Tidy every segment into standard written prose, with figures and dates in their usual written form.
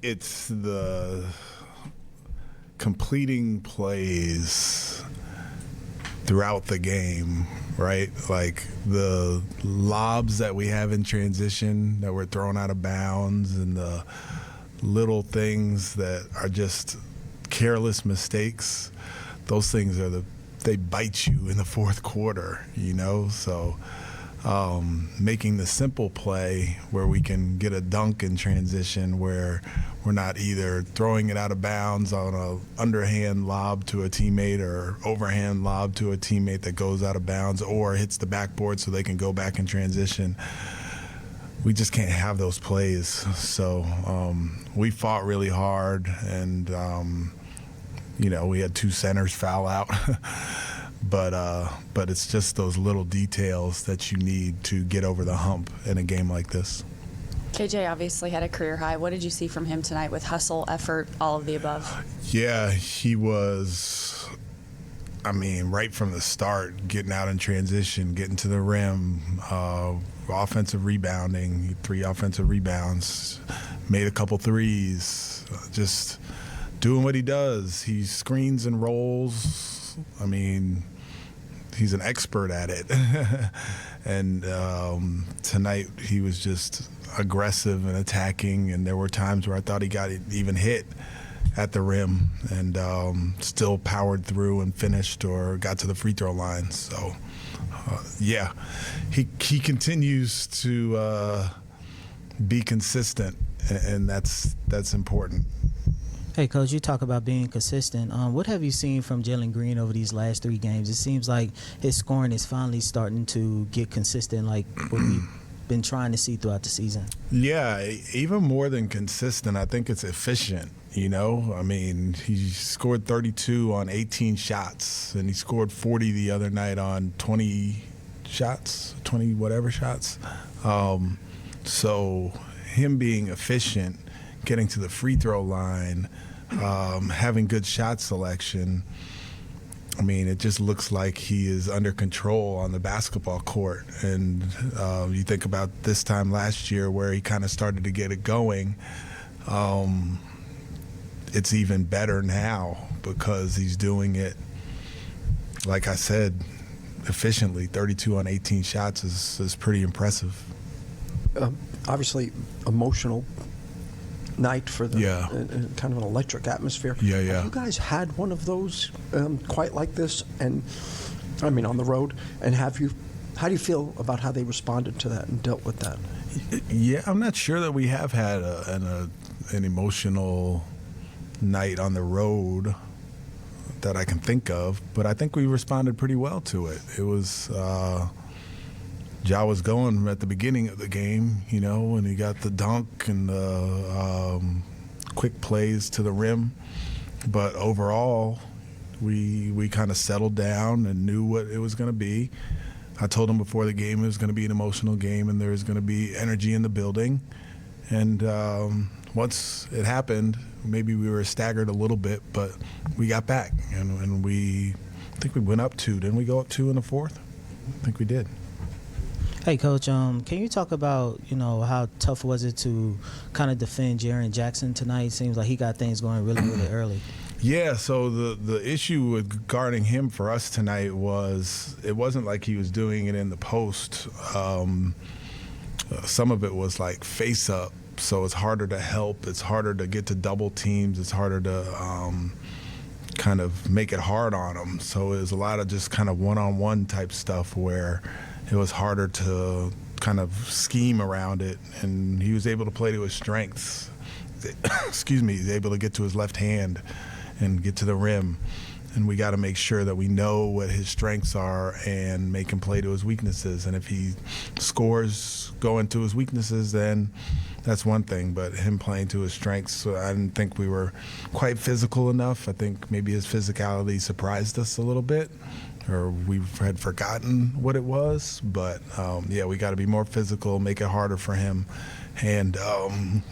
it's the completing plays throughout the game, right? Like the lobs that we have in transition that we're throwing out of bounds, and the little things that are just careless mistakes. Those things they bite you in the fourth quarter, So making the simple play where we can get a dunk in transition, where we're not either throwing it out of bounds on a underhand lob to a teammate or overhand lob to a teammate that goes out of bounds or hits the backboard so they can go back in transition. We just can't have those plays. So we fought really hard, and we had 2 centers foul out. But it's just those little details that you need to get over the hump in a game like this. KJ obviously had a career high. What did you see from him tonight with hustle, effort, all of the above? Yeah, he was, right from the start, getting out in transition, getting to the rim, offensive rebounding, 3 offensive rebounds, made a couple threes, just doing what he does. He screens and rolls. He's an expert at it. And tonight he was just aggressive and attacking, and there were times where I thought he got even hit at the rim, and still powered through and finished or got to the free throw line. So, he continues to be consistent, and that's important. Hey, Coach, you talk about being consistent. What have you seen from Jalen Green over these last 3 games? It seems like his scoring is finally starting to get consistent, like what we've been trying to see throughout the season. Yeah, even more than consistent, I think it's efficient, he scored 32 on 18 shots, and he scored 40 the other night on 20 whatever shots. So him being efficient, getting to the free throw line, having good shot selection. It just looks like he is under control on the basketball court. And you think about this time last year where he kind of started to get it going. It's even better now because he's doing it, like I said, efficiently. 32 on 18 shots is pretty impressive. Obviously, emotional night for the kind of an electric atmosphere. Yeah. Have you guys had one of those quite like this? And on the road. And how do you feel about how they responded to that and dealt with that? Yeah, I'm not sure that we have had an emotional night on the road that I can think of, but I think we responded pretty well to it. It was Ja was going at the beginning of the game, when he got the dunk and the quick plays to the rim. But overall, we kind of settled down and knew what it was going to be. I told him before the game it was going to be an emotional game and there was going to be energy in the building. And once it happened, maybe we were staggered a little bit, but we got back. And I think we went up 2. Didn't we go up 2 in the fourth? I think we did. Hey, Coach, can you talk about, how tough was it to kind of defend Jaren Jackson tonight? Seems like he got things going really, really early. Yeah, so the issue with guarding him for us tonight was it wasn't like he was doing it in the post. Some of it was like face up, so it's harder to help. It's harder to get to double teams. It's harder to kind of make it hard on him. So it was a lot of just kind of one-on-one type stuff where it was harder to kind of scheme around it, and he was able to play to his strengths. Excuse me, he's able to get to his left hand and get to the rim. And we got to make sure that we know what his strengths are and make him play to his weaknesses. And if he scores going to his weaknesses, then that's one thing. But him playing to his strengths, so I didn't think we were quite physical enough. I think maybe his physicality surprised us a little bit, or we had forgotten what it was. But, we got to be more physical, make it harder for him. And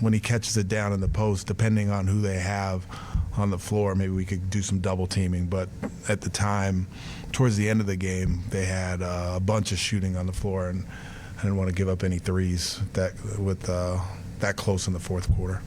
when he catches it down in the post, depending on who they have on the floor, maybe we could do some double teaming. But at the time, towards the end of the game, they had a bunch of shooting on the floor, and I didn't want to give up any threes that close in the fourth quarter.